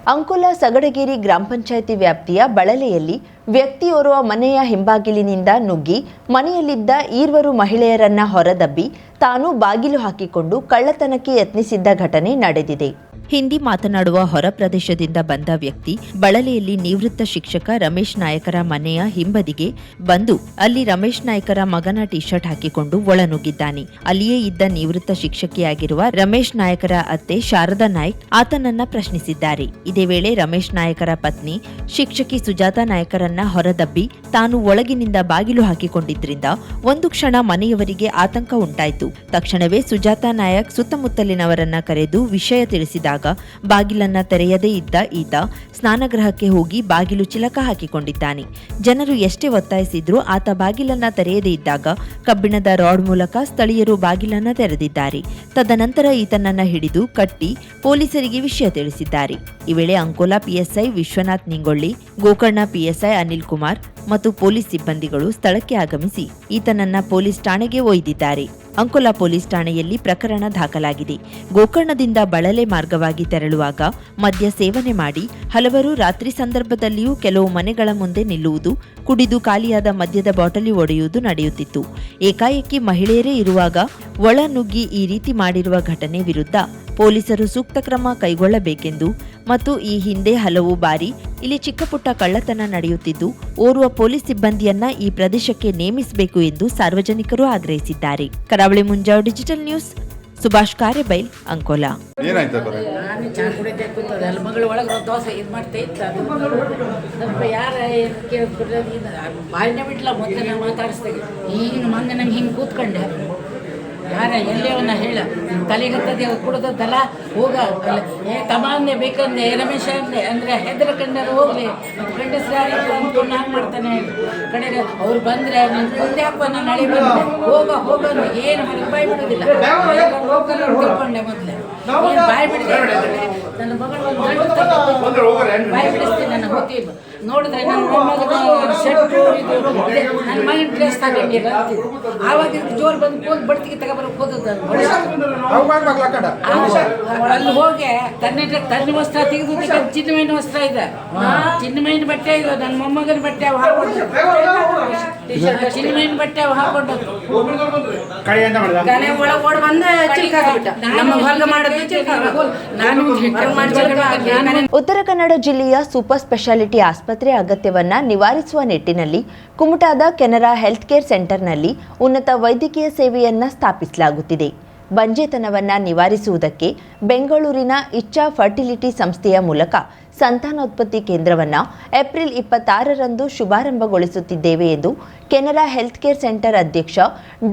ಅಂಕೋಲ ಸಗಡಗೇರಿ ಗ್ರಾಮ ಪಂಚಾಯಿತಿ ವ್ಯಾಪ್ತಿಯ ಬಳಲೆಯಲ್ಲಿ ವ್ಯಕ್ತಿಯೋರ್ವ ಮನೆಯ ಹಿಂಬಾಗಿಲಿನಿಂದ ನುಗ್ಗಿ ಮನೆಯಲ್ಲಿದ್ದ ಈರ್ವರು ಮಹಿಳೆಯರನ್ನ ಹೊರದಬ್ಬಿ ತಾನು ಬಾಗಿಲು ಹಾಕಿಕೊಂಡು ಕಳ್ಳತನಕ್ಕೆ ಯತ್ನಿಸಿದ್ದ ಘಟನೆ ನಡೆದಿದೆ. ಹಿಂದಿ ಮಾತನಾಡುವ ಹೊರ ಪ್ರದೇಶದಿಂದ ಬಂದ ವ್ಯಕ್ತಿ ಬಳಲೆಯಲ್ಲಿ ನಿವೃತ್ತ ಶಿಕ್ಷಕ ರಮೇಶ್ ನಾಯಕರ ಮನೆಯ ಹಿಂಬದಿಗೆ ಬಂದು ಅಲ್ಲಿ ರಮೇಶ್ ನಾಯಕರ ಮಗನ ಟಿ ಶರ್ಟ್ ಹಾಕಿಕೊಂಡು ಒಳನುಗ್ಗಿದ್ದಾನೆ. ಅಲ್ಲಿಯೇ ಇದ್ದ ನಿವೃತ್ತ ಶಿಕ್ಷಕಿಯಾಗಿರುವ ರಮೇಶ್ ನಾಯಕರ ಅತ್ತೆ ಶಾರದಾ ನಾಯ್ಕ್ ಆತನನ್ನ ಪ್ರಶ್ನಿಸಿದ್ದಾರೆ. ಇದೇ ವೇಳೆ ರಮೇಶ್ ನಾಯಕರ ಪತ್ನಿ ಶಿಕ್ಷಕಿ ಸುಜಾತಾ ನಾಯಕರನ್ನ ಹೊರದಬ್ಬಿ ತಾನು ಒಳಗಿನಿಂದ ಬಾಗಿಲು ಹಾಕಿಕೊಂಡಿದ್ರಿಂದ ಒಂದು ಕ್ಷಣ ಮನೆಯವರಿಗೆ ಆತಂಕ ಉಂಟಾಯಿತು. ತಕ್ಷಣವೇ ಸುಜಾತಾ ನಾಯಕ್ ಸುತ್ತಮುತ್ತಲಿನವರನ್ನ ಕರೆದು ವಿಷಯ ತಿಳಿಸಿದಾಗ ಬಾಗಿಲನ್ನ ತೆರೆಯದೇ ಇದ್ದ ಈತ ಸ್ನಾನಗೃಹಕ್ಕೆ ಹೋಗಿ ಬಾಗಿಲು ಚಿಲಕ ಹಾಕಿಕೊಂಡಿದ್ದಾನೆ. ಜನರು ಎಷ್ಟೇ ಒತ್ತಾಯಿಸಿದ್ರೂ ಆತ ಬಾಗಿಲನ್ನ ತೆರೆಯದೇ ಇದ್ದಾಗ ಕಬ್ಬಿಣದ ರಾಡ್ ಮೂಲಕ ಸ್ಥಳೀಯರು ಬಾಗಿಲನ್ನ ತೆರೆದಿದ್ದಾರೆ. ತದನಂತರ ಈತನನ್ನ ಹಿಡಿದು ಕಟ್ಟಿ ಪೊಲೀಸರಿಗೆ ವಿಷಯ ತಿಳಿಸಿದ್ದಾರೆ. ಈ ವೇಳೆ ಅಂಕೋಲಾ ಪಿಎಸ್ಐ ವಿಶ್ವನಾಥ್ ನಿಂಗೊಳ್ಳಿ, ಗೋಕರ್ಣ ಪಿಎಸ್ಐ ಅನಿಲ್ ಕುಮಾರ್ ಮತ್ತು ಪೊಲೀಸ್ ಸಿಬ್ಬಂದಿಗಳು ಸ್ಥಳಕ್ಕೆ ಆಗಮಿಸಿ ಈತನನ್ನ ಪೊಲೀಸ್ ಠಾಣೆಗೆ ಒಯ್ದಿದ್ದಾರೆ. ಅಂಕೋಲಾ ಪೊಲೀಸ್ ಠಾಣೆಯಲ್ಲಿ ಪ್ರಕರಣ ದಾಖಲಾಗಿದೆ. ಗೋಕರ್ಣದಿಂದ ಬಳಲೆ ಮಾರ್ಗವಾಗಿ ತೆರಳುವಾಗ ಮದ್ಯ ಸೇವನೆ ಮಾಡಿ ಹಲವರು ರಾತ್ರಿ ಸಂದರ್ಭದಲ್ಲಿಯೂ ಕೆಲವು ಮನೆಗಳ ಮುಂದೆ ನಿಲ್ಲುವುದು, ಕುಡಿದು ಖಾಲಿಯಾದ ಮದ್ಯದ ಬಾಟಲಿ ಒಡೆಯುವುದು ನಡೆಯುತ್ತಿತ್ತು. ಏಕಾಏಕಿ ಮಹಿಳೆಯರೇ ಇರುವಾಗ ಒಳ ನುಗ್ಗಿ ಈ ರೀತಿ ಮಾಡಿರುವ ಘಟನೆ ವಿರುದ್ಧ ಪೊಲೀಸರು ಸೂಕ್ತ ಕ್ರಮ ಕೈಗೊಳ್ಳಬೇಕೆಂದು ಮತ್ತು ಈ ಹಿಂದೆ ಹಲವು ಬಾರಿ ಇಲ್ಲಿ ಚಿಕ್ಕಪುಟ್ಟ ಕಳ್ಳತನ ನಡೆಯುತ್ತಿದ್ದು ಓರ್ವ ಪೊಲೀಸ್ ಸಿಬ್ಬಂದಿಯನ್ನ ಈ ಪ್ರದೇಶಕ್ಕೆ ನೇಮಿಸಬೇಕು ಎಂದು ಸಾರ್ವಜನಿಕರು ಆಗ್ರಹಿಸಿದ್ದಾರೆ. ಕರಾವಳಿ ಮುಂಜಾವು ಡಿಜಿಟಲ್ ನ್ಯೂಸ್, ಸುಭಾಷ್ ಕಾರೆಬೈಲ್, ಅಂಕೋಲಾ. ಯಾರ ಎಲ್ಲವನ್ನ ಹೇಳ ತಲೆಗತ್ತದೆ ಕುಡ್ದದ್ದಲ್ಲ ಹೋಗ ತಮಾನ್ಯ ಬೇಕಂದ್ರೆ ರಮೇಶ ಅಂದ್ರೆ ಹೆದರಕಂಡರು ಹೋಗ್ಲಿ ಮತ್ತು ಗಂಡಸ್ರು ಯಾರು ಅಂದ್ಕೊಂಡು ಹಾಗೆ ಮಾಡ್ತಾನೆ. ಕಡೆಗೆ ಅವ್ರು ಬಂದ್ರೆ ನಾನು ಮುಂದೆ ಹಾಕುವ ನಾನು ನಾಳೆ ಬಂದೆ ಹೋಗ ಏನು ಮನೆಗೆ ಬಾಯಿ ಬಿಡೋದಿಲ್ಲ. ತಿಳ್ಕೊಂಡೆ ಮೊದಲೇ ಏನು ಬಾಯಿ ಬಿಡಿದೆ ನನ್ನ ಮಗಳು ಬಾಯಿ ಬಿಡಿಸ್ತೀನಿ. ನನ್ನ ಹೋಗ್ತೀವಿ ನೋಡಿದ್ರೆ ನನ್ನ ಮೊಮ್ಮಗನ ಶರ್ಟು ಇದು ನನ್ನ ಮಗನ ಡ್ರೆಸ್ ತಗೊಂಡಿಲ್ಲ ಅಂತಿದ್ದು. ಆವಾಗ ಜೋರು ಬಂದು ಹೋಗಿ ಬಡ್ತಿಗೆ ತಗೊಬರಕ್ಕೆ ಹೋದದ್ದು. ಅಲ್ಲಿ ಹೋಗಿ ತನ್ನ ವಸ್ತ್ರ ತೆಗೆದು ಚಿನ್ನಮೈನ ವಸ್ತ್ರ ಇದೆ, ಚಿನ್ನಮೈನ ಬಟ್ಟೆ ಇದು, ನನ್ನ ಮೊಮ್ಮಗನ ಬಟ್ಟೆ ಅವು ಹಾಕೊಂಡು ಚಿನ್ನಮೈನ ಬಟ್ಟೆ ಅವು ಹಾಕೊಂಡು ಕಲೆ ಒಳಗೆ ಓಡ್ ಬಂದ ಉತ್ತರ ಕನ್ನಡ ಜಿಲ್ಲೆಯ ಸೂಪರ್ ಸ್ಪೆಷಾಲಿಟಿ ಆಸ್ಪತ್ರೆ ಅಗತ್ಯವನ್ನ ನಿವಾರಿಸುವ ನಿಟ್ಟಿನಲ್ಲಿ ಕುಮಟಾದ ಕೆನರಾ ಹೆಲ್ತ್ ಕೇರ್ ಸೆಂಟರ್ನಲ್ಲಿ ಉನ್ನತ ವೈದ್ಯಕೀಯ ಸೇವೆಯನ್ನ ಸ್ಥಾಪಿಸಲಾಗುತ್ತಿದೆ. ಬಂಜೆತನವನ್ನ ನಿವಾರಿಸುವುದಕ್ಕೆ ಬೆಂಗಳೂರಿನ ಇಚ್ಛಾ ಫರ್ಟಿಲಿಟಿ ಸಂಸ್ಥೆಯ ಮೂಲಕ ಸಂತಾನೋತ್ಪತ್ತಿ ಕೇಂದ್ರವನ್ನು ಏಪ್ರಿಲ್ 26ರಂದು ಶುಭಾರಂಭಗೊಳಿಸುತ್ತಿದ್ದೇವೆ ಎಂದು ಕೆನರಾ ಹೆಲ್ತ್ ಕೇರ್ ಸೆಂಟರ್ ಅಧ್ಯಕ್ಷ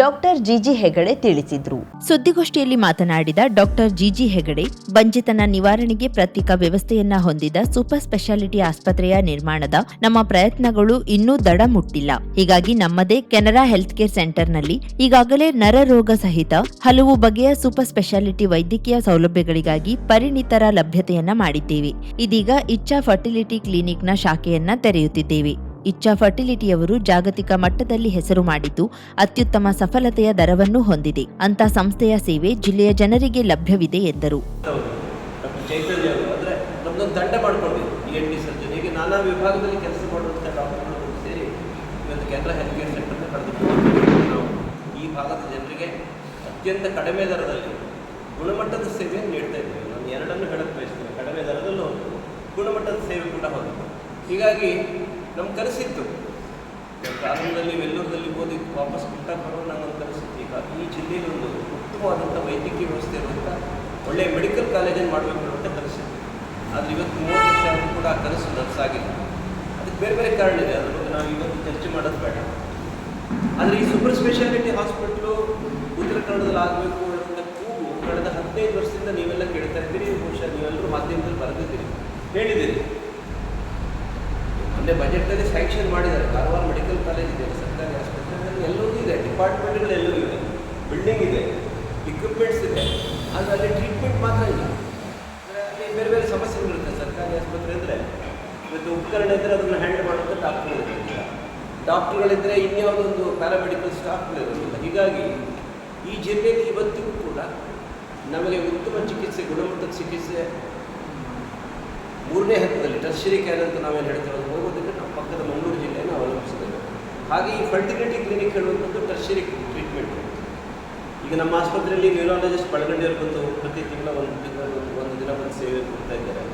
ಡಾಕ್ಟರ್ ಜಿಜಿ ಹೆಗಡೆ ತಿಳಿಸಿದರು. ಸುದ್ದಿಗೋಷ್ಠಿಯಲ್ಲಿ ಮಾತನಾಡಿದ ಡಾಕ್ಟರ್ ಜಿಜಿ ಹೆಗಡೆ, ಬಂಜೆತನ ನಿವಾರಣೆಗೆ ಪ್ರತ್ಯೇಕ ವ್ಯವಸ್ಥೆಯನ್ನ ಹೊಂದಿದ ಸೂಪರ್ ಸ್ಪೆಷಾಲಿಟಿ ಆಸ್ಪತ್ರೆಯ ನಿರ್ಮಾಣದ ನಮ್ಮ ಪ್ರಯತ್ನಗಳು ಇನ್ನೂ ದಡ ಮುಟ್ಟಿಲ್ಲ. ಹೀಗಾಗಿ ನಮ್ಮದೇ ಕೆನರಾ ಹೆಲ್ತ್ ಕೇರ್ ಸೆಂಟರ್ನಲ್ಲಿ ಈಗಾಗಲೇ ನರರೋಗ ಸಹಿತ ಹಲವು ಬಗೆಯ ಸೂಪರ್ ಸ್ಪೆಷಾಲಿಟಿ ವೈದ್ಯಕೀಯ ಸೌಲಭ್ಯಗಳಿಗಾಗಿ ಪರಿಣಿತರ ಲಭ್ಯತೆಯನ್ನ ಮಾಡಿದ್ದೇವೆ. ಇದೀಗ ಇಚ್ಛಾ ಫರ್ಟಿಲಿಟಿ ಕ್ಲಿನಿಕ್ನ ಶಾಖೆಯನ್ನ ತೆರೆಯುತ್ತಿದ್ದೇವೆ. ಇಚ್ಛಾ ಫರ್ಟಿಲಿಟಿಯವರು ಜಾಗತಿಕ ಮಟ್ಟದಲ್ಲಿ ಹೆಸರು ಮಾಡಿದ್ದು ಅತ್ಯುತ್ತಮ ಸಫಲತೆಯ ದರವನ್ನು ಹೊಂದಿದೆ. ಅಂತ ಸಂಸ್ಥೆಯ ಸೇವೆ ಜಿಲ್ಲೆಯ ಜನರಿಗೆ ಲಭ್ಯವಿದೆ ಎಂದರು. ನಾನಾ ವಿಭಾಗದಲ್ಲಿ ಕೆಲಸ ಮಾಡುವಂಥ ಡಾಕ್ಟರ್ಗಳು ಸೇರಿ ಇವತ್ತು ಕೆನರಾ ಹೆಲ್ತ್ ಕೇರ್ ಸೆಂಟರ್ನ ನಾವು ಈ ಭಾಗದ ಜನರಿಗೆ ಅತ್ಯಂತ ಕಡಿಮೆ ದರದಲ್ಲಿ ಗುಣಮಟ್ಟದ ಸೇವೆಯನ್ನು ನೀಡ್ತಾ ಇದ್ದೇವೆ. ನಾನು ಎರಡನ್ನು ಹೇಳಕ್ಕೆ ಬಯಸ್ತೇನೆ, ಕಡಿಮೆ ದರದಲ್ಲೂ ಗುಣಮಟ್ಟದ ಸೇವೆ ಕೂಡ ಹೌದು. ಹೀಗಾಗಿ ನಮ್ಮ ಕನಸಿತ್ತು ಪ್ರಾರಂಭದಲ್ಲಿ ವೆಲ್ಲೂರದಲ್ಲಿ ಓದಿ ವಾಪಸ್ ಊಟ ಬರೋ ನನ್ನೊಂದು ಕನಸಿತ್ತು. ಈಗ ಈ ಜಿಲ್ಲೆಯಲ್ಲಿ ಒಂದು ಉತ್ತಮವಾದಂಥ ವೈದ್ಯಕೀಯ ವ್ಯವಸ್ಥೆ ಇರುವಂಥ ಒಳ್ಳೆಯ ಮೆಡಿಕಲ್ ಕಾಲೇಜನ್ನು ಮಾಡಬೇಕು ಅನ್ನುವಂಥ ಕನಸಿತ್ತು. ಆದರೆ ಇವತ್ತು 30 ವರ್ಷ ಆದರೂ ಕೂಡ ಆ ಕನಸು ನನಸಾಗಿಲ್ಲ. ಅದಕ್ಕೆ ಬೇರೆ ಬೇರೆ ಕಾರಣ ಇದೆ, ಅದ್ರ ಬಗ್ಗೆ ನಾವು ಇವತ್ತು ಚರ್ಚೆ ಮಾಡೋದು ಬೇಡ. ಆದರೆ ಈ ಸೂಪರ್ ಸ್ಪೆಷಾಲಿಟಿ ಹಾಸ್ಪಿಟ್ಲು ಉತ್ತರ ಕನ್ನಡದಲ್ಲಿ ಆಗಬೇಕು ಅನ್ನೋಂಥ ಕೂಗು ಕಳೆದ 15 ವರ್ಷದಿಂದ ನೀವೆಲ್ಲ ಕೇಳ್ತಾ ಇದ್ದೀರಿ. ಬಹುಶಃ ನೀವೆಲ್ಲರೂ ಮಾಧ್ಯಮದಲ್ಲಿ ಬರೆದಿದ್ದೀರಿ, ಹೇಳಿದ್ದೀರಿ. ಮೊನ್ನೆ ಬಜೆಟ್ನಲ್ಲಿ ಸ್ಯಾಂಕ್ಷನ್ ಮಾಡಿದ್ದಾರೆ. ಕಾರವಾರ ಮೆಡಿಕಲ್ ಕಾಲೇಜ್ ಇದೆ, ಸರ್ಕಾರಿ ಆಸ್ಪತ್ರೆಗಳಲ್ಲಿ ಎಲ್ಲವೂ ಇದೆ, ಡಿಪಾರ್ಟ್ಮೆಂಟ್ಗಳು ಎಲ್ಲವೂ ಇದೆ, ಬಿಲ್ಡಿಂಗ್ ಇದೆ, ಇಕ್ವಿಪ್ಮೆಂಟ್ಸ್ ಇದೆ. ಆದರೆ ಅಲ್ಲಿ ಟ್ರೀಟ್ಮೆಂಟ್ ಮಾತ್ರ ಇಲ್ಲ. ಅಲ್ಲಿ ಬೇರೆ ಬೇರೆ ಸಮಸ್ಯೆಗಳಿರುತ್ತೆ. ಸರ್ಕಾರಿ ಆಸ್ಪತ್ರೆ ಅಂದರೆ ಇವತ್ತು ಉಪಕರಣ ಇದ್ದರೆ ಅದನ್ನು ಹ್ಯಾಂಡಲ್ ಮಾಡುವಂಥ ಡಾಕ್ಟರ್ಗಳಿರೋದಿಲ್ಲ, ಡಾಕ್ಟರ್ಗಳಿದ್ದರೆ ಇನ್ಯಾವುದೊಂದು ಪ್ಯಾರಾಮೆಡಿಕಲ್ ಸ್ಟಾಫ್ಗಳಿರೋದಿಲ್ಲ. ಹೀಗಾಗಿ ಈ ಜಿಲ್ಲೆಯಲ್ಲಿ ಇವತ್ತಿಗೂ ಕೂಡ ನಮಗೆ ಉತ್ತಮ ಚಿಕಿತ್ಸೆ, ಗುಣಮಟ್ಟದ ಚಿಕಿತ್ಸೆ ಮೂರನೇ ಹಂತದಲ್ಲಿ ಟರ್ಷರಿ ಕೇರ್ ಅಂತ ನಾವೇನು ಹೇಳ್ತೀವಿ ಹೋಗೋದಕ್ಕೆ ನಮ್ಮ ಪಕ್ಕದ ಮಂಗಳೂರು ಜಿಲ್ಲೆಯನ್ನು ಅವಲಂಬಿಸಿದ್ದೇವೆ. ಹಾಗೆ ಈ ಫರ್ಟಿಲಿಟಿ ಕ್ಲಿನಿಕ್ ಹೇಳುವಂಥದ್ದು ಟರ್ಷರಿ ಟ್ರೀಟ್ಮೆಂಟ್. ಈಗ ನಮ್ಮ ಆಸ್ಪತ್ರೆಯಲ್ಲಿ ನ್ಯೂರಾಲಜಿಸ್ಟ್ ಬಳಗಂಡಿಯವರು ಬಂದು ಪ್ರತಿ ತಿಂಗಳ ಒಂದು ದಿನ ಬಂದು ಸೇವೆ ಕೊಡ್ತಾ ಇದ್ದಾರೆ.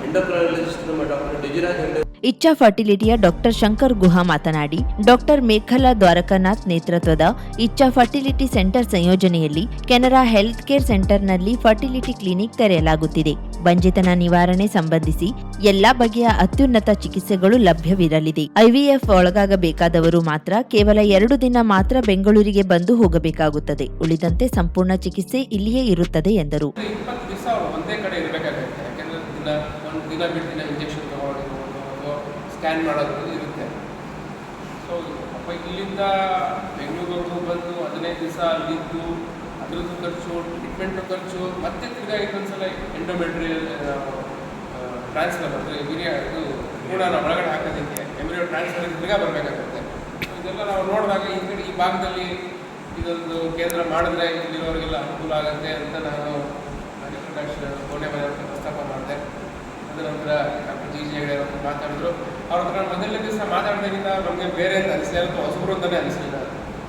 ಎಂಡೋಕ್ರೈನಾಲಜಿಸ್ಟ್ ನಮ್ಮ ಡಾಕ್ಟರ್ ಡಿಜಿರಾಜ್ ಹೆಂಡೆ ಇಚ್ಛಾ ಫರ್ಟಿಲಿಟಿಯ ಡಾಕ್ಟರ್ ಶಂಕರ್ ಗುಹಾ ಮಾತನಾಡಿ, ಡಾಕ್ಟರ್ ಮೇಘಲಾ ದ್ವಾರಕಾನಾಥ್ ನೇತೃತ್ವದ ಇಚ್ಛಾ ಫರ್ಟಿಲಿಟಿ ಸೆಂಟರ್ ಸಂಯೋಜನೆಯಲ್ಲಿ ಕೆನರಾ ಹೆಲ್ತ್ ಕೇರ್ ಸೆಂಟರ್ನಲ್ಲಿ ಫರ್ಟಿಲಿಟಿ ಕ್ಲಿನಿಕ್ ತೆರೆಯಲಾಗುತ್ತಿದೆ. ಬಂಜೆತನ ನಿವಾರಣೆ ಸಂಬಂಧಿಸಿ ಎಲ್ಲಾ ಬಗೆಯ ಅತ್ಯುನ್ನತ ಚಿಕಿತ್ಸೆಗಳು ಲಭ್ಯವಿರಲಿದೆ. IVF ಒಳಗಾಗಬೇಕಾದವರು ಮಾತ್ರ ಕೇವಲ 2 ದಿನ ಮಾತ್ರ ಬೆಂಗಳೂರಿಗೆ ಬಂದು ಹೋಗಬೇಕಾಗುತ್ತದೆ. ಉಳಿದಂತೆ ಸಂಪೂರ್ಣ ಚಿಕಿತ್ಸೆ ಇಲ್ಲಿಯೇ ಇರುತ್ತದೆ ಎಂದರು. 20 ದಿವಸ ಒಂದೇ ಕಡೆ ಇರಬೇಕಾಗುತ್ತೆ. ಯಾಕೆಂದರೆ ಒಂದು ದಿನ ಬಿಟ್ಟು ಇಂಜೆಕ್ಷನ್ ತಗೊಳ್ಳೋದು ಅಥವಾ ಸ್ಕ್ಯಾನ್ ಮಾಡೋದು ಇರುತ್ತೆ. ಸೊ ಇಲ್ಲಿಂದ ಬೆಂಗಳೂರಿಗೂ ಬಂದು 15 ದಿವಸ ಅಲ್ಲಿದ್ದು ಅದ್ರದ್ದು ಖರ್ಚು, ಟ್ರೀಟ್ಮೆಂಟ್ ಖರ್ಚು, ಮತ್ತೆ ತಿರ್ಗಾ ಇನ್ನೊಂದ್ಸಲ ಎಂಡೋಮೆಟ್ರಿಯಲ್ ಟ್ರಾನ್ಸ್ಫರ್ ಅಂದರೆ ಇದು ಕೂಡ ಒಳಗಡೆ ಹಾಕೋದಕ್ಕೆ ಎಂಬ್ರಿಯೋ ಟ್ರಾನ್ಸ್ಫರ್ ತಿರ್ಗಾ ಬರಬೇಕಾಗುತ್ತೆ. ಸೊ ಇದೆಲ್ಲ ನಾವು ನೋಡಿದಾಗ ಈ ಕಡೆ ಈ ಭಾಗದಲ್ಲಿ ಇದೊಂದು ಕೇಂದ್ರ ಮಾಡಿದ್ರೆ ಇಲ್ಲಿರೋರಿಗೆಲ್ಲ ಅನುಕೂಲ ಆಗುತ್ತೆ ಅಂತ ನಾನು ಕೋಣೆ ಮನೆ ಪ್ರಸ್ತಾಪ ಮಾಡಿದೆ. ಅದರ ನಂತರ ಡಾಕ್ಟರ್ ಜಿ ಹೆಗಡೆ ಅವರು ಮಾತಾಡಿದ್ರು. ಅವ್ರ ಹತ್ರ ಮೊದಲನೇ ದಿವಸ ಮಾತಾಡಿದಾಗಿಂದ ನಮಗೆ ಬೇರೆ ಅಂತ ಅನಿಸಲಿಲ್ಲ ಅಥವಾ ಹೊಸಬರು ಅಂತಲೇ ಅನಿಸಲಿಲ್ಲ.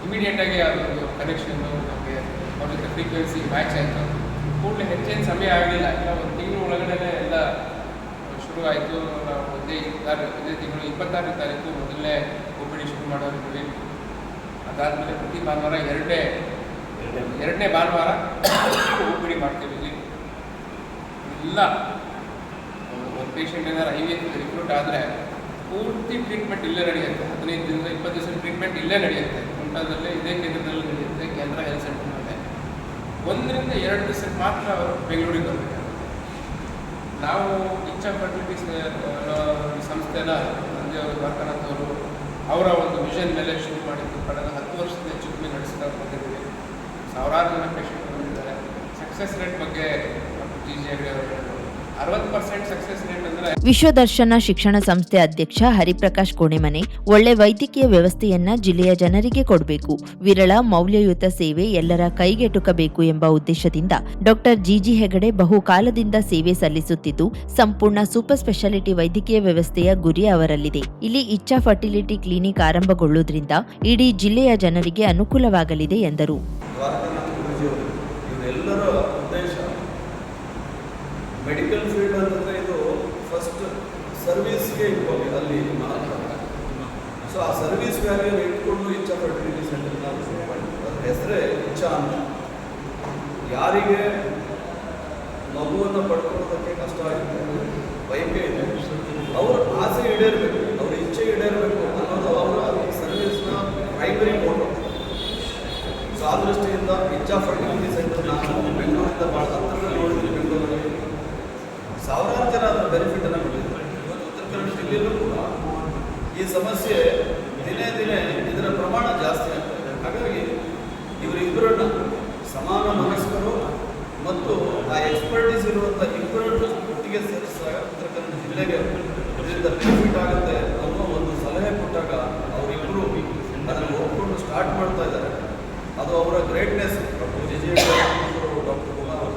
ಇಮಿಡಿಯೇಟಾಗಿ ಅದೊಂದು ಕನೆಕ್ಷನ್ನು ನಮಗೆ ಅವ್ರ ಜೊತೆ ಫ್ರೀಕ್ವೆನ್ಸಿ ಮ್ಯಾಚ್ ಆಯಿತು. ಕೂಡಲೇ ಹೆಚ್ಚೇನು ಸಮಯ ಆಗಲಿಲ್ಲ, ಇಲ್ಲ 1 ತಿಂಗಳು ಒಳಗಡೆ ಎಲ್ಲ ಶುರುವಾಯಿತು. ನಾವು ಇದೇ ತಿಂಗಳು 26ನೇ ತಾರೀಕು ಮೊದಲನೇ OPD ಶುರು ಮಾಡೋರಿದ್ವಿ. ಅದಾದಮೇಲೆ ಪ್ರತಿ ಭಾನುವಾರ ಎರಡನೇ ಭಾನುವಾರ OPD ಮಾಡ್ತೀವಿ. ಇಲ್ಲಿ ಇಲ್ಲ ಒಂದು ಪೇಷಂಟ್ ಏನಾದ್ರು IVF ರಿಕ್ರೂಟ್ ಆದರೆ ಪೂರ್ತಿ ಟ್ರೀಟ್ಮೆಂಟ್ ಇಲ್ಲೇ ನಡೆಯುತ್ತೆ. 15 ದಿನದ 20 ದಿವಸ ಟ್ರೀಟ್ಮೆಂಟ್ ಇಲ್ಲೇ ನಡೆಯುತ್ತೆ. ಕುಂಟಾದಲ್ಲೇ ಇದೇ ಕೇಂದ್ರದಲ್ಲಿ ನಡೆಯುತ್ತೆ. ಕೆನರಾ ಹೆಲ್ತ್ ಸೆಂಟರ್ನಲ್ಲೇ 1 ರಿಂದ 2 ದಿವಸಕ್ಕೆ ಮಾತ್ರ ಅವರು ಬೆಂಗಳೂರಿಗೆ ಬರಬೇಕಾಗುತ್ತೆ. ನಾವು ಇಚ್ಛಾ ಫರ್ಟಿಲಿಟಿ ಸಂಸ್ಥೆನ ನಂದಿಯವರು ದ್ವಾರಕಾನಾಥ್ ಅವರು ಅವರ ಒಂದು ವಿಷನ್ ಮೇಲೆ ಶುರು ಮಾಡಿದ್ದು. ಕಳೆದ 10 ವರ್ಷದ ಹೆಚ್ಚು ಕಮ್ಮಿ ನಡೆಸ್ತಾ ಬಂದಿದ್ದೀವಿ. ಸಾವಿರಾರು ಜನ ಪೇಷಂಟ್ ಬಂದಿದ್ದಾರೆ. ಸಕ್ಸಸ್ ರೇಟ್ ಬಗ್ಗೆ ಜಿ ಹೆಗಡೆ ಅವರು ಹೇಳಿದರು. 60% ಸಕ್ಸಸ್ ರೇಟ್ ಅಂದರೆ ವಿಶ್ವದರ್ಶನ ಶಿಕ್ಷಣ ಸಂಸ್ಥೆ ಅಧ್ಯಕ್ಷ ಹರಿಪ್ರಕಾಶ್ ಕೋಣೆಮನೆ, ಒಳ್ಳೆ ವೈದ್ಯಕೀಯ ವ್ಯವಸ್ಥೆಯನ್ನ ಜಿಲ್ಲೆಯ ಜನರಿಗೆ ಕೊಡಬೇಕು, ವಿರಳ ಮೌಲ್ಯಯುತ ಸೇವೆ ಎಲ್ಲರ ಕೈಗೆಟುಕಬೇಕು ಎಂಬ ಉದ್ದೇಶದಿಂದ ಡಾಕ್ಟರ್ ಜಿ ಹೆಗಡೆ ಬಹುಕಾಲದಿಂದ ಸೇವೆ ಸಲ್ಲಿಸುತ್ತಿದ್ದು, ಸಂಪೂರ್ಣ ಸೂಪರ್ ಸ್ಪೆಷಾಲಿಟಿ ವೈದ್ಯಕೀಯ ವ್ಯವಸ್ಥೆಯ ಗುರಿ ಅವರಲ್ಲಿದೆ. ಇಲ್ಲಿ ಇಚ್ಛಾ ಫರ್ಟಿಲಿಟಿ ಕ್ಲಿನಿಕ್ ಆರಂಭಗೊಳ್ಳುವುದರಿಂದ ಇಡೀ ಜಿಲ್ಲೆಯ ಜನರಿಗೆ ಅನುಕೂಲವಾಗಲಿದೆ ಎಂದರು. ಮೆಡಿಕಲ್ ಫೀಲ್ಡ್ ಅಂತಂದರೆ ಇದು ಫಸ್ಟ್ ಸರ್ವಿಸ್ಗೆ ಇಟ್ಕೊಳ್ಳಿ ಅಲ್ಲಿ ಸೊ ಆ ಸರ್ವಿಸ್ ವ್ಯಾಲ್ಯೂ ಇಟ್ಕೊಂಡು ಇಚ್ಛಾ ಫರ್ಟಿಲಿಟಿ ಸೆಂಟರ್ ನಾವು ಶುರು ಮಾಡಿದ್ವಿ. ಅದ್ರ ಹೆಸರೇ ಇಚ್ಛಾ ಅಂತ. ಯಾರಿಗೆ ಮಗುವನ್ನು ಪಡ್ಕೊಳ್ಳೋದಕ್ಕೆ ಕಷ್ಟ ಆಗಿದೆ, ಬಯಕೆ ಇದೆ, ಅವ್ರ ಆಸೆ ಈಡೇರಬೇಕು, ಅವ್ರ ಇಚ್ಛೆ ಈಡೇರಬೇಕು ಅನ್ನೋದು ಅವರ ಸರ್ವಿಸ್ನ ಪ್ರೈಮರಿ ಮೋಟೋ. ಸೊ ಆ ದೃಷ್ಟಿಯಿಂದ ಇಚ್ಛಾ ಫರ್ಟಿಲಿಟಿ ಸೆಂಟರ್ ನಾನು ಬೆಂಗಳೂರಿಂದ ಭಾಳ ಹತ್ತಿರದಲ್ಲಿ ನೋಡಿದ್ದೀನಿ. ಬೆಂಗಳೂರಲ್ಲಿ ಸಾವಿರಾರು ಜನ ಅದರ ಬೆನಿಫಿಟನ್ನು ಪಡೆದಿದ್ದಾರೆ. ಇವತ್ತು ಉತ್ತರ ಕನ್ನಡ ಜಿಲ್ಲೆಯಲ್ಲೂ ಕೂಡ ಈ ಸಮಸ್ಯೆ ದಿನೇ ದಿನೇ ಇದರ ಪ್ರಮಾಣ ಜಾಸ್ತಿ ಆಗ್ತದೆ. ಹಾಗಾಗಿ ಇವರಿಬ್ಬರನ್ನ ಸಮಾನ ಮನಸ್ಕರು ಮತ್ತು ಆ ಎಕ್ಸ್ಪರ್ಟೀಸ್ ಇರುವಂಥ ಇಬ್ಬರನ್ನು ಒಟ್ಟಿಗೆ ಸೇರಿಸಿದಾಗ ಉತ್ತರ ಕನ್ನಡ ಜಿಲ್ಲೆಗೆ ಇದರಿಂದ ಬೆನಿಫಿಟ್ ಆಗುತ್ತೆ ಅನ್ನೋ ಒಂದು ಸಲಹೆ ಕೊಟ್ಟಾಗ ಅವರಿಬ್ಬರು ಅದನ್ನು ಒಪ್ಪಿಕೊಂಡು ಸ್ಟಾರ್ಟ್ ಮಾಡ್ತಾ ಇದ್ದಾರೆ. ಅದು ಅವರ greatness. Doctor G doctor Kumar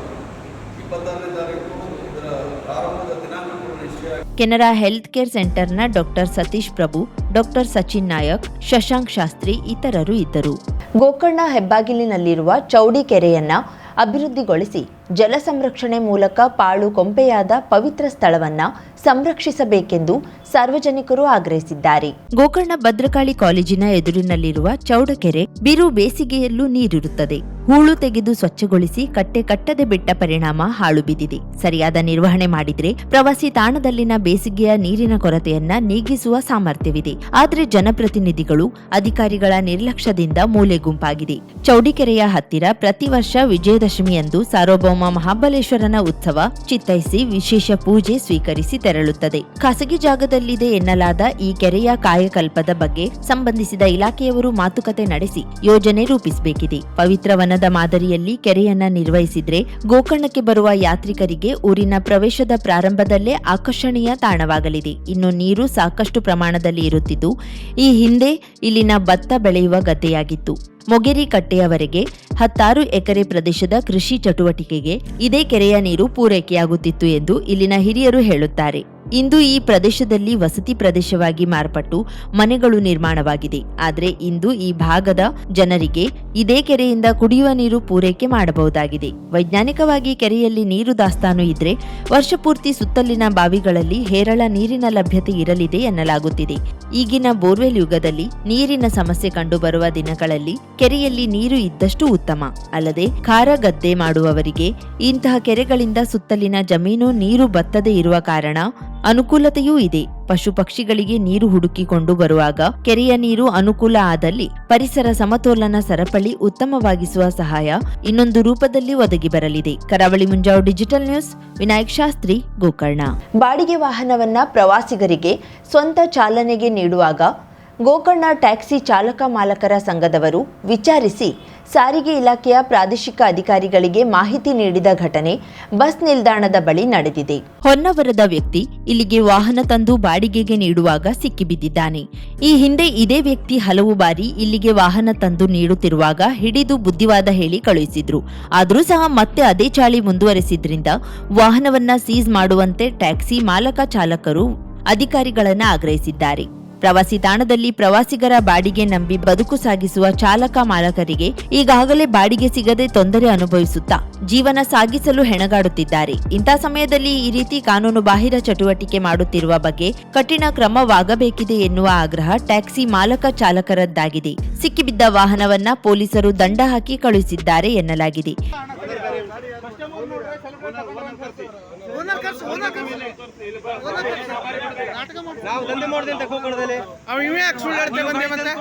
26ನೇ ತಾರೀಕು ಇದರ ಪ್ರಾರಂಭದ ದಿನಾಂಕ ಕೂಡ ನಿಶ್ಚಯ. ಕೆನರಾ ಹೆಲ್ತ್ ಕೇರ್ ಸೆಂಟರ್ನ ಡಾಕ್ಟರ್ ಸತೀಶ್ ಪ್ರಭು, ಡಾಕ್ಟರ್ ಸಚಿನ್ ನಾಯಕ್, ಶಶಾಂಕ್ ಶಾಸ್ತ್ರಿ ಇತರರು ಇದ್ದರು. ಗೋಕರ್ಣ ಹೆಬ್ಬಾಗಿಲಿನಲ್ಲಿರುವ ಚೌಡಿ ಕೆರೆಯನ್ನ ಅಭಿವೃದ್ಧಿಗೊಳಿಸಿ ಜಲ ಸಂರಕ್ಷಣೆ ಮೂಲಕ ಪಾಳು ಕೊಂಪೆಯಾದ ಪವಿತ್ರ ಸ್ಥಳವನ್ನ ಸಂರಕ್ಷಿಸಬೇಕೆಂದು ಸಾರ್ವಜನಿಕರು ಆಗ್ರಹಿಸಿದ್ದಾರೆ. ಗೋಕರ್ಣ ಭದ್ರಕಾಳಿ ಕಾಲೇಜಿನ ಎದುರಿನಲ್ಲಿರುವ ಚೌಡಕೆರೆ ಬಿರು ಬೇಸಿಗೆಯಲ್ಲೂ ನೀರಿರುತ್ತದೆ. ಹೂಳು ತೆಗೆದು ಸ್ವಚ್ಛಗೊಳಿಸಿ ಕಟ್ಟೆ ಕಟ್ಟದೆ ಬಿಟ್ಟ ಪರಿಣಾಮ ಹಾಳು ಬಿದ್ದಿದೆ. ಸರಿಯಾದ ನಿರ್ವಹಣೆ ಮಾಡಿದ್ರೆ ಪ್ರವಾಸಿ ತಾಣದಲ್ಲಿನ ಬೇಸಿಗೆಯ ನೀರಿನ ಕೊರತೆಯನ್ನ ನೀಗಿಸುವ ಸಾಮರ್ಥ್ಯವಿದೆ. ಆದರೆ ಜನಪ್ರತಿನಿಧಿಗಳು, ಅಧಿಕಾರಿಗಳ ನಿರ್ಲಕ್ಷ್ಯದಿಂದ ಮೂಲೆ ಗುಂಪಾಗಿದೆ. ಚೌಡಿಕೆರೆಯ ಹತ್ತಿರ ಪ್ರತಿ ವರ್ಷ ವಿಜಯದಶಮಿಯಂದು ಸಾರ್ವಭೌಮ ಮಹಾಬಲೇಶ್ವರನ ಉತ್ಸವ ಚಿತ್ತೈಸಿ ವಿಶೇಷ ಪೂಜೆ ಸ್ವೀಕರಿಸಿ ತೆರಳುತ್ತದೆ. ಖಾಸಗಿ ಜಾಗದಲ್ಲಿದೆ ಎನ್ನಲಾದ ಈ ಕೆರೆಯ ಕಾಯಕಲ್ಪದ ಬಗ್ಗೆ ಸಂಬಂಧಿಸಿದ ಇಲಾಖೆಯವರು ಮಾತುಕತೆ ನಡೆಸಿ ಯೋಜನೆ ರೂಪಿಸಬೇಕಿದೆ. ಪವಿತ್ರ ವನದ ಮಾದರಿಯಲ್ಲಿ ಕೆರೆಯನ್ನ ನಿರ್ವಹಿಸಿದ್ರೆ ಗೋಕರ್ಣಕ್ಕೆ ಬರುವ ಯಾತ್ರಿಕರಿಗೆ ಊರಿನ ಪ್ರವೇಶದ ಪ್ರಾರಂಭದಲ್ಲೇ ಆಕರ್ಷಣೀಯ ತಾಣವಾಗಲಿದೆ. ಇನ್ನು ನೀರು ಸಾಕಷ್ಟು ಪ್ರಮಾಣದಲ್ಲಿ ಇರುತ್ತಿದ್ದು ಈ ಹಿಂದೆ ಇಲ್ಲಿನ ಭತ್ತ ಬೆಳೆಯುವ ಗದ್ದೆಯಾಗಿತ್ತು. ಮೊಗೇರಿ ಕಟ್ಟೆಯವರೆಗೆ 16 ಎಕರೆ ಪ್ರದೇಶದ ಕೃಷಿ ಚಟುವಟಿಕೆಗೆ ಇದೇ ಕೆರೆಯ ನೀರು ಪೂರೈಕೆಯಾಗುತ್ತಿತ್ತು ಎಂದು ಇಲ್ಲಿನ ಹಿರಿಯರು ಹೇಳುತ್ತಾರೆ. ಇಂದು ಈ ಪ್ರದೇಶದಲ್ಲಿ ವಸತಿ ಪ್ರದೇಶವಾಗಿ ಮಾರ್ಪಟ್ಟು ಮನೆಗಳು ನಿರ್ಮಾಣವಾಗಿದೆ. ಆದರೆ ಇಂದು ಈ ಭಾಗದ ಜನರಿಗೆ ಇದೇ ಕೆರೆಯಿಂದ ಕುಡಿಯುವ ನೀರು ಪೂರೈಕೆ ಮಾಡಬಹುದಾಗಿದೆ. ವೈಜ್ಞಾನಿಕವಾಗಿ ಕೆರೆಯಲ್ಲಿ ನೀರು ದಾಸ್ತಾನು ಇದ್ರೆ ವರ್ಷಪೂರ್ತಿ ಸುತ್ತಲಿನ ಬಾವಿಗಳಲ್ಲಿ ಹೇರಳ ನೀರಿನ ಲಭ್ಯತೆ ಇರಲಿದೆ ಎನ್ನಲಾಗುತ್ತಿದೆ. ಈಗಿನ ಬೋರ್ವೆಲ್ ಯುಗದಲ್ಲಿ ನೀರಿನ ಸಮಸ್ಯೆ ಕಂಡುಬರುವ ದಿನಗಳಲ್ಲಿ ಕೆರೆಯಲ್ಲಿ ನೀರು ಇದ್ದಷ್ಟು ಉತ್ತಮ. ಅಲ್ಲದೆ ಖಾರ ಗದ್ದೆ ಮಾಡುವವರಿಗೆ ಇಂತಹ ಕೆರೆಗಳಿಂದ ಸುತ್ತಲಿನ ಜಮೀನು ನೀರು ಬತ್ತದೇ ಇರುವ ಕಾರಣ ಅನುಕೂಲತೆಯೂ ಇದೆ. ಪಶು ಪಕ್ಷಿಗಳಿಗೆ ನೀರು ಹುಡುಕಿಕೊಂಡು ಬರುವಾಗ ಕೆರೆಯ ನೀರು ಅನುಕೂಲ ಆದಲ್ಲಿ ಪರಿಸರ ಸಮತೋಲನ ಸರಪಳಿ ಉತ್ತಮವಾಗಿಸುವ ಸಹಾಯ ಇನ್ನೊಂದು ರೂಪದಲ್ಲಿ ಒದಗಿ ಬರಲಿದೆ. ಕರಾವಳಿ ಮುಂಜಾವು ಡಿಜಿಟಲ್ ನ್ಯೂಸ್, ವಿನಾಯಕ್ ಶಾಸ್ತ್ರಿ, ಗೋಕರ್ಣ. ಬಾಡಿಗೆ ವಾಹನವನ್ನ ಪ್ರವಾಸಿಗರಿಗೆ ಸ್ವಂತ ಚಾಲನೆಗೆ ನೀಡುವಾಗ ಗೋಕರ್ಣ ಟ್ಯಾಕ್ಸಿ ಚಾಲಕ ಮಾಲಕರ ಸಂಘದವರು ವಿಚಾರಿಸಿ ಸಾರಿಗೆ ಇಲಾಖೆಯ ಪ್ರಾದೇಶಿಕ ಅಧಿಕಾರಿಗಳಿಗೆ ಮಾಹಿತಿ ನೀಡಿದ ಘಟನೆ ಬಸ್ ನಿಲ್ದಾಣದ ಬಳಿ ನಡೆದಿದೆ. ಹೊನ್ನವರದ ವ್ಯಕ್ತಿ ಇಲ್ಲಿಗೆ ವಾಹನ ತಂದು ಬಾಡಿಗೆಗೆ ನೀಡುವಾಗ ಸಿಕ್ಕಿಬಿದ್ದಿದ್ದಾನೆ. ಈ ಹಿಂದೆ ಇದೇ ವ್ಯಕ್ತಿ ಹಲವು ಬಾರಿ ಇಲ್ಲಿಗೆ ವಾಹನ ತಂದು ನೀಡುತ್ತಿರುವಾಗ ಹಿಡಿದು ಬುದ್ಧಿವಾದ ಹೇಳಿ ಕಳುಹಿಸಿದ್ರು. ಆದರೂ ಸಹ ಮತ್ತೆ ಅದೇ ಚಾಳಿ ಮುಂದುವರೆಸಿದ್ರಿಂದ ವಾಹನವನ್ನ ಸೀಸ್ ಮಾಡುವಂತೆ ಟ್ಯಾಕ್ಸಿ ಮಾಲಕ ಚಾಲಕರು ಅಧಿಕಾರಿಗಳನ್ನ ಆಗ್ರಹಿಸಿದ್ದಾರೆ. ಪ್ರವಾಸಿ ತಾಣದಲ್ಲಿ ಪ್ರವಾಸಿಗರ ಬಾಡಿಗೆ ನಂಬಿ ಬದುಕು ಸಾಗಿಸುವ ಚಾಲಕ ಮಾಲಕರಿಗೆ ಈಗಾಗಲೇ ಬಾಡಿಗೆ ಸಿಗದೆ ತೊಂದರೆ ಅನುಭವಿಸುತ್ತಾ ಜೀವನ ಸಾಗಿಸಲು ಹೆಣಗಾಡುತ್ತಿದ್ದಾರೆ. ಇಂಥ ಸಮಯದಲ್ಲಿ ಈ ರೀತಿ ಕಾನೂನು ಬಾಹಿರ ಚಟುವಟಿಕೆ ಮಾಡುತ್ತಿರುವ ಬಗ್ಗೆ ಕಠಿಣ ಕ್ರಮವಾಗಬೇಕಿದೆ ಎನ್ನುವ ಆಗ್ರಹ ಟ್ಯಾಕ್ಸಿ ಮಾಲಕ ಚಾಲಕರದ್ದಾಗಿದೆ. ಸಿಕ್ಕಿಬಿದ್ದ ವಾಹನವನ್ನ ಪೊಲೀಸರು ದಂಡ ಹಾಕಿ ಕಳುಹಿಸಿದ್ದಾರೆ ಎನ್ನಲಾಗಿದೆ. ನಾವು ದಂಧೆ ಮಾಡಿದೆ ಅಂತ ಗೋಕರ್ಣದಲ್ಲಿ ಅವ ಇವೇ ಸುಳ್ಳು ಹೇಳ್ತೆ ಬಂದೆ ಮತ್ತೆ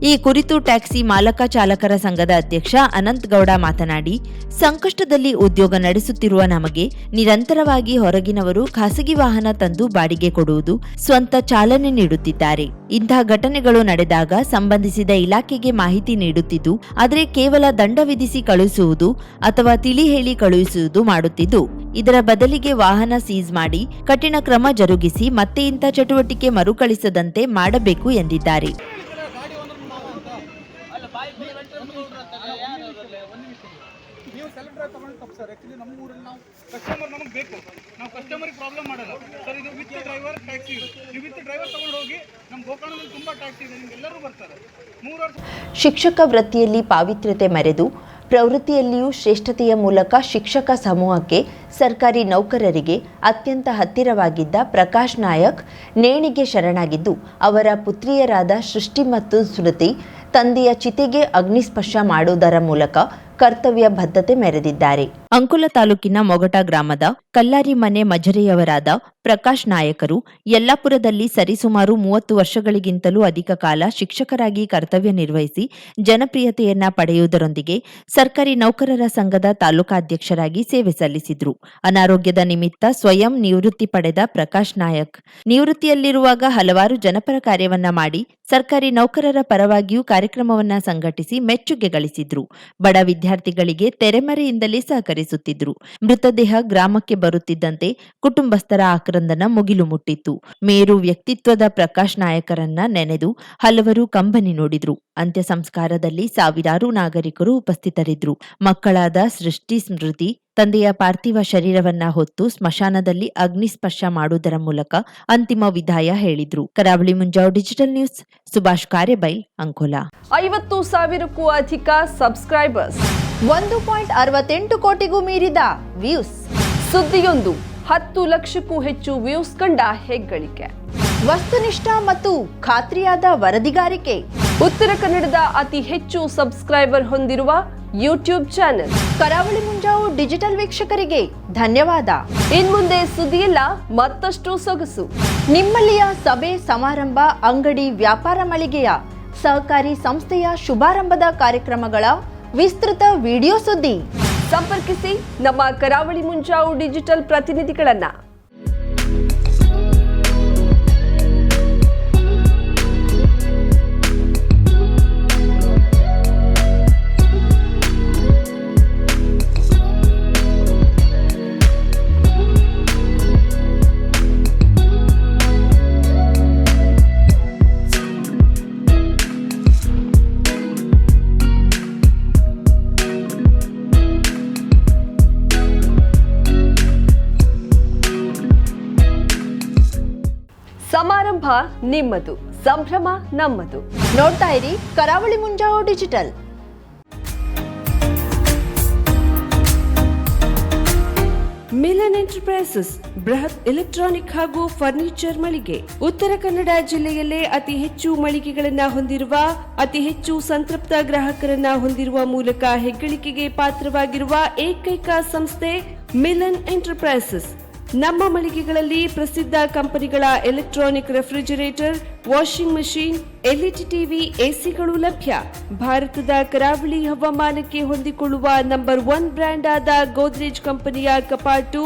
ಈ ಕುರಿತು ಟ್ಯಾಕ್ಸಿ ಮಾಲಕ ಚಾಲಕರ ಸಂಘದ ಅಧ್ಯಕ್ಷ ಅನಂತ್ ಗೌಡ ಮಾತನಾಡಿ, ಸಂಕಷ್ಟದಲ್ಲಿ ಉದ್ಯೋಗ ನಡೆಸುತ್ತಿರುವ ನಮಗೆ ನಿರಂತರವಾಗಿ ಹೊರಗಿನವರು ಖಾಸಗಿ ವಾಹನ ತಂದು ಬಾಡಿಗೆ ಕೊಡುವುದು, ಸ್ವಂತ ಚಾಲನೆ ನೀಡುತ್ತಿದ್ದಾರೆ. ಇಂತಹ ಘಟನೆಗಳು ನಡೆದಾಗ ಸಂಬಂಧಿಸಿದ ಇಲಾಖೆಗೆ ಮಾಹಿತಿ ನೀಡುತ್ತಿದ್ದು, ಆದರೆ ಕೇವಲ ದಂಡ ವಿಧಿಸಿ ಕಳುಹಿಸುವುದು ಅಥವಾ ತಿಳಿ ಹೇಳಿ ಕಳುಹಿಸುವುದು ಮಾಡುತ್ತಿದ್ದು, ಇದರ ಬದಲಿಗೆ ವಾಹನ ಸೀಸ್ ಮಾಡಿ ಕಠಿಣ ಕ್ರಮ ಜರುಗಿಸಿ ಮತ್ತೆ ಇಂಥ ಚಟುವಟಿಕೆ ಮರುಕಳಿಸದಂತೆ ಮಾಡಬೇಕು ಎಂದಿದ್ದಾರೆ. ನೀವು ಸೆಲೆಕ್ಟ್ ಡ್ರೈವ್ ತಗೊಂಡು ತಪ್ಪು ಸರ್. ಆ್ಯಕ್ಚುಲಿ ನಮ್ಮ ಊರಲ್ಲಿ ನಾವು ಕಸ್ಟಮರ್ ನಮಗೆ ಬೇಕು, ನಾವು ಕಸ್ಟಮರಿಗೆ ಪ್ರಾಬ್ಲಮ್ ಮಾಡಲ್ಲ ಸರ್. ಇದು ವಿತ್ ಡ್ರೈವರ್ ಟ್ಯಾಕ್ಸಿ ಇದೆ. ನೀವು ವಿತ್ ಡ್ರೈವರ್ ತಗೊಂಡು ಹೋಗಿ ನಮ್ಮ ಗೋಕರ್ಣದಲ್ಲಿ ತುಂಬ ಟ್ಯಾಕ್ಸಿ ಇದೆ, ನಿಮ್ಗೆಲ್ಲರೂ ಬರ್ತಾರೆ. 3 ವರ್ಷ ಶಿಕ್ಷಕ ವೃತ್ತಿಯಲ್ಲಿ ಪಾವಿತ್ರ್ಯತೆ ಮೆರೆದು ಪ್ರವೃತ್ತಿಯಲ್ಲಿಯೂ ಶ್ರೇಷ್ಠತೆಯ ಮೂಲಕ ಶಿಕ್ಷಕ ಸಮೂಹಕ್ಕೆ ಸರ್ಕಾರಿ ನೌಕರರಿಗೆ ಅತ್ಯಂತ ಹತ್ತಿರವಾಗಿದ್ದ ಪ್ರಕಾಶ್ ನಾಯಕ್ ನೇಣಿಗೆ ಶರಣಾಗಿದ್ದು, ಅವರ ಪುತ್ರಿಯರಾದ ಸೃಷ್ಟಿ ಮತ್ತು ಸ್ಮೃತಿ ತಂದೆಯ ಚಿತೆಗೆ ಅಗ್ನಿಸ್ಪರ್ಶ ಮಾಡುವುದರ ಮೂಲಕ ಕರ್ತವ್ಯ ಬದ್ಧತೆ ಮೆರೆದಿದ್ದಾರೆ. ಅಂಕುಲ ತಾಲೂಕಿನ ಮೊಗಟ ಗ್ರಾಮದ ಕಲ್ಲಾರಿ ಮನೆ ಮಜರೆಯವರಾದ ಪ್ರಕಾಶ್ ನಾಯಕರು ಯಲ್ಲಾಪುರದಲ್ಲಿ ಸರಿಸುಮಾರು 30 ವರ್ಷಗಳಿಗಿಂತಲೂ ಅಧಿಕ ಕಾಲ ಶಿಕ್ಷಕರಾಗಿ ಕರ್ತವ್ಯ ನಿರ್ವಹಿಸಿ ಜನಪ್ರಿಯತೆಯನ್ನ ಪಡೆಯುವುದರೊಂದಿಗೆ ಸರ್ಕಾರಿ ನೌಕರರ ಸಂಘದ ತಾಲೂಕಾಧ್ಯಕ್ಷರಾಗಿ ಸೇವೆ ಸಲ್ಲಿಸಿದ್ರು. ಅನಾರೋಗ್ಯದ ನಿಮಿತ್ತ ಸ್ವಯಂ ನಿವೃತ್ತಿ ಪಡೆದ ಪ್ರಕಾಶ್ ನಾಯಕ್ ನಿವೃತ್ತಿಯಲ್ಲಿರುವಾಗ ಹಲವಾರು ಜನಪರ ಕಾರ್ಯವನ್ನ ಮಾಡಿ ಸರ್ಕಾರಿ ನೌಕರರ ಪರವಾಗಿಯೂ ಕಾರ್ಯಕ್ರಮವನ್ನ ಸಂಘಟಿಸಿ ಮೆಚ್ಚುಗೆ ಗಳಿಸಿದ್ರು. ಬಡ ವಿದ್ಯಾರ್ಥಿಗಳಿಗೆ ತೆರೆಮರೆಯಿಂದಲೇ ಸಹಕರಿಸುತ್ತಿದ್ರು. ಮೃತದೇಹ ಗ್ರಾಮಕ್ಕೆ ಬರುತ್ತಿದ್ದಂತೆ ಕುಟುಂಬಸ್ಥರ ಆಕ್ರಂದನ ಮುಗಿಲು ಮುಟ್ಟಿತ್ತು. ಮೇರು ವ್ಯಕ್ತಿತ್ವದ ಪ್ರಕಾಶ್ ನಾಯಕರನ್ನ ನೆನೆದು ಹಲವರು ಕಂಬನಿ ನೋಡಿದ್ರು. ಅಂತ್ಯ ಸಂಸ್ಕಾರದಲ್ಲಿ ಸಾವಿರಾರು ನಾಗರಿಕರು ಉಪಸ್ಥಿತರಿದ್ರು. ಮಕ್ಕಳಾದ ಸೃಷ್ಟಿ, ಸ್ಮೃತಿ ತಂದೆಯ ಪಾರ್ಥಿವ ಶರೀರವನ್ನ ಹೊತ್ತು ಸ್ಮಶಾನದಲ್ಲಿ ಅಗ್ನಿಸ್ಪರ್ಶ ಮಾಡುವುದರ ಮೂಲಕ ಅಂತಿಮ ವಿದಾಯ ಹೇಳಿದ್ರು. ಕರಾವಳಿ ಮುಂಜಾವು ಡಿಜಿಟಲ್ ನ್ಯೂಸ್, ಸುಭಾಷ್ ಕಾರೆಬೈಲ್, ಅಂಕೋಲಾ. 50,000ಕ್ಕೂ ಅಧಿಕ ಸಬ್ಸ್ಕ್ರೈಬರ್ಸ್, 1.68 ಕೋಟಿಗೂ ಮೀರಿದ ವ್ಯೂಸ್. ಸುದ್ದಿಯೊಂದು 10 ಲಕ್ಷಕ್ಕೂ ಹೆಚ್ಚು ವ್ಯೂಸ್ ಕಂಡ ಹೆಗ್ಗಳಿಕೆ. ವಸ್ತುನಿಷ್ಠ ಮತ್ತು ಖಾತ್ರಿಯಾದ ವರದಿಗಾರಿಕೆ. ಉತ್ತರ ಕನ್ನಡದ ಅತಿ ಹೆಚ್ಚು ಸಬ್ಸ್ಕ್ರೈಬರ್ ಹೊಂದಿರುವ ಯೂಟ್ಯೂಬ್ ಚಾನೆಲ್ ಕರಾವಳಿ ಮುಂಜಾವು ಡಿಜಿಟಲ್ ವೀಕ್ಷಕರಿಗೆ ಧನ್ಯವಾದ. ಇನ್ಮುಂದೆ ಸುದ್ದಿಯಲ್ಲ ಮತ್ತಷ್ಟು ಸೊಗಸು. ನಿಮ್ಮಲ್ಲಿಯ ಸಭೆ ಸಮಾರಂಭ, ಅಂಗಡಿ, ವ್ಯಾಪಾರ ಮಳಿಗೆಯ ಸಹಕಾರಿ ಸಂಸ್ಥೆಯ ಶುಭಾರಂಭದ ಕಾರ್ಯಕ್ರಮಗಳ ವಿಸ್ತೃತ ವಿಡಿಯೋ ಸುದ್ದಿ. ಸಂಪರ್ಕಿಸಿ ನಮ್ಮ ಕರಾವಳಿ ಮುಂಜಾವು ಡಿಜಿಟಲ್ ಪ್ರತಿನಿಧಿಗಳನ್ನ. ನಿಮ್ಮದು, ಸಂಭ್ರಮ ನಮ್ಮದು. ನೋಡ್ತಾ ಇರಿ ಕರಾವಳಿ ಮುಂಜಾವು ಡಿಜಿಟಲ್. ಮಿಲನ್ ಎಂಟರ್ಪ್ರೈಸಸ್ ಬೃಹತ್ ಎಲೆಕ್ಟ್ರಾನಿಕ್ ಹಾಗೂ ಫರ್ನಿಚರ್ ಮಳಿಗೆ. ಉತ್ತರ ಕನ್ನಡ ಜಿಲ್ಲೆಯಲ್ಲೇ ಅತಿ ಹೆಚ್ಚು ಮಳಿಗೆಗಳನ್ನ ಹೊಂದಿರುವ, ಅತಿ ಹೆಚ್ಚು ಸಂತೃಪ್ತ ಗ್ರಾಹಕರನ್ನ ಹೊಂದಿರುವ ಮೂಲಕ ಹೆಗ್ಗಳಿಕೆಗೆ ಪಾತ್ರವಾಗಿರುವ ಏಕೈಕ ಸಂಸ್ಥೆ ಮಿಲನ್ ಎಂಟರ್ಪ್ರೈಸಸ್. ನಮ್ಮ ಮಳಿಗೆಗಳಲ್ಲಿ ಪ್ರಸಿದ್ಧ ಕಂಪನಿಗಳ electronic refrigerator, washing machine, LED TV, ಎಸಿಗಳು ಲಭ್ಯ. ಭಾರತದ ಕರಾವಳಿ ಹವಾಮಾನಕ್ಕೆ ಹೊಂದಿಕೊಳ್ಳುವ ನಂಬರ್ 1 ಬ್ರ್ಯಾಂಡ್ ಆದ ಗೋದ್ರೇಜ್ ಕಂಪನಿಯ ಕಪಾಟು,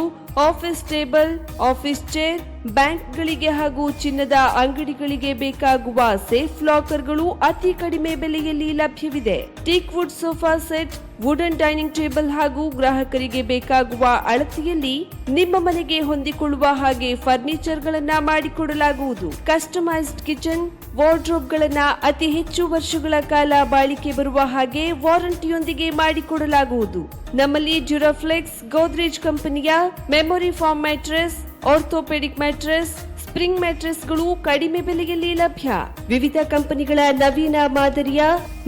ಆಫೀಸ್ ಟೇಬಲ್, ಆಫೀಸ್ ಚೇರ್, ಬ್ಯಾಂಕ್ಗಳಿಗೆ ಹಾಗೂ ಚಿನ್ನದ ಅಂಗಡಿಗಳಿಗೆ ಬೇಕಾಗುವ ಸೇಫ್ ಲಾಕರ್ಗಳು ಅತಿ ಕಡಿಮೆ ಬೆಲೆಯಲ್ಲಿ ಲಭ್ಯವಿದೆ. Teak wood sofa set, wooden dining table ಹಾಗೂ ಗ್ರಾಹಕರಿಗೆ ಬೇಕಾಗುವ ಅಳತೆಯಲ್ಲಿ ನಿಮ್ಮ ಮನೆಗೆ ಹೊಂದಿಕೊಳ್ಳುವ ಹಾಗೆ ಫರ್ನಿಚರ್ ಗಳನ್ನ ಮಾಡಿಕೊಡಲಾಗುವುದು. ಕಸ್ಟಮೈಸ್ಡ್ ಕಿಚನ್, ವಾರ್ಡ್ರೋಬ್ ಗಳನ್ನ ಅತಿ ಹೆಚ್ಚು ವರ್ಷಗಳ ಕಾಲ ಬಾಳಿಕೆ ಬರುವ ಹಾಗೆ ವಾರಂಟಿಯೊಂದಿಗೆ ಮಾಡಿಕೊಡಲಾಗುವುದು. ನಮ್ಮಲ್ಲಿ ಡ್ಯೂರಾಫ್ಲೆಕ್ಸ್, ಗೋದ್ರೇಜ್ ಕಂಪನಿಯ memory foam mattress, orthopaedic mattress, spring ಮ್ಯಾಟ್ರೆಸ್ಗಳು ಕಡಿಮೆ ಬೆಲೆಯಲ್ಲಿ ಲಭ್ಯ. ವಿವಿಧ ಕಂಪನಿಗಳ ನವೀನ ಮಾದರಿಯ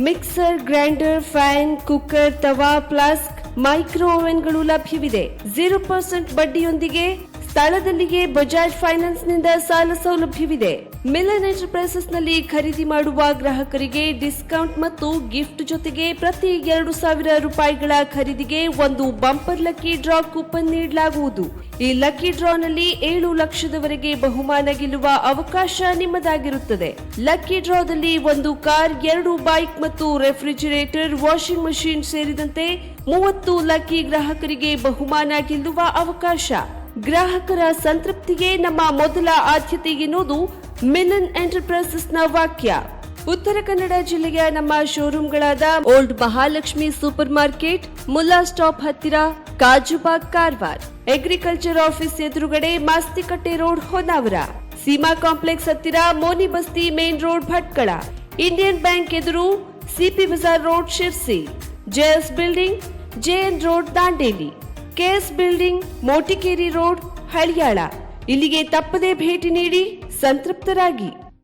mixer, grinder, fan, cooker, tawa, flask, micro ಓವೆನ್ಗಳು ಲಭ್ಯವಿದೆ. 0% ಬಡ್ಡಿಯೊಂದಿಗೆ ಸ್ಥಳದಲ್ಲಿಯೇ ಬಜಾಜ್ ಫೈನಾನ್ಸ್ ನಿಂದ ಸಾಲ ಸೌಲಭ್ಯವಿದೆ. ಮಿಲನ್ ಎಂಟರ್ಪ್ರೈಸಸ್ ನಲ್ಲಿ ಖರೀದಿ ಮಾಡುವ ಗ್ರಾಹಕರಿಗೆ ಡಿಸ್ಕೌಂಟ್ ಮತ್ತು ಗಿಫ್ಟ್ ಜೊತೆಗೆ ಪ್ರತಿ 2,000 ರೂಪಾಯಿಗಳ ಖರೀದಿಗೆ ಒಂದು ಬಂಪರ್ ಲಕ್ಕಿ ಡ್ರಾ ಕೂಪನ್ ನೀಡಲಾಗುವುದು. ಈ ಲಕ್ಕಿ ಡ್ರಾನಲ್ಲಿ 7 ಲಕ್ಷದವರೆಗೆ ಬಹುಮಾನ ಗೆಲ್ಲುವ ಅವಕಾಶ ನಿಮ್ಮದಾಗಿರುತ್ತದೆ. ಲಕ್ಕಿ ಡ್ರಾದಲ್ಲಿ 1 ಕಾರ್, 2 ಬೈಕ್ ಮತ್ತು ರೆಫ್ರಿಜರೇಟರ್, ವಾಷಿಂಗ್ ಮಷೀನ್ ಸೇರಿದಂತೆ 30 ಲಕ್ಕಿ ಗ್ರಾಹಕರಿಗೆ ಬಹುಮಾನ ಗೆಲ್ಲುವ ಅವಕಾಶ. ಗ್ರಾಹಕರ ಸಂತೃಪ್ತಿಗೆ ನಮ್ಮ ಮೊದಲ ಆದ್ಯತೆ ಎನ್ನುವುದು ಮಿಲನ್ ಎಂಟರ್ಪ್ರೈಸಸ್ನ ವಾಕ್ಯ. ಉತ್ತರ ಕನ್ನಡ ಜಿಲ್ಲೆಯ ನಮ್ಮ ಶೋರೂಮ್ಗಳಾದ old Mahalakshmi super market, Mulla stop ಹತ್ತಿರ, ಕಾಜುಬಾಗ್, ಕಾರವಾರ, ಅಗ್ರಿಕಲ್ಚರ್ ಆಫೀಸ್ ಎದುರುಗಡೆ, ಮಾಸ್ತಿಕಟ್ಟೆ ರೋಡ್, ಹೊನ್ನಾವರ, ಸೀಮಾ ಕಾಂಪ್ಲೆಕ್ಸ್ ಹತ್ತಿರ, Moni Basti main road, Bhatkal, Indian bank ಎದುರು, CP Bazaar road, Sirsi, JS building, JN road, Dandeli, KS building, Motikeri road, Haliyal. ಇಲ್ಲಿಗೆ ತಪ್ಪದೇ ಭೇಟಿ ನೀಡಿ ಸಂತೃಪ್ತರಾಗಿ.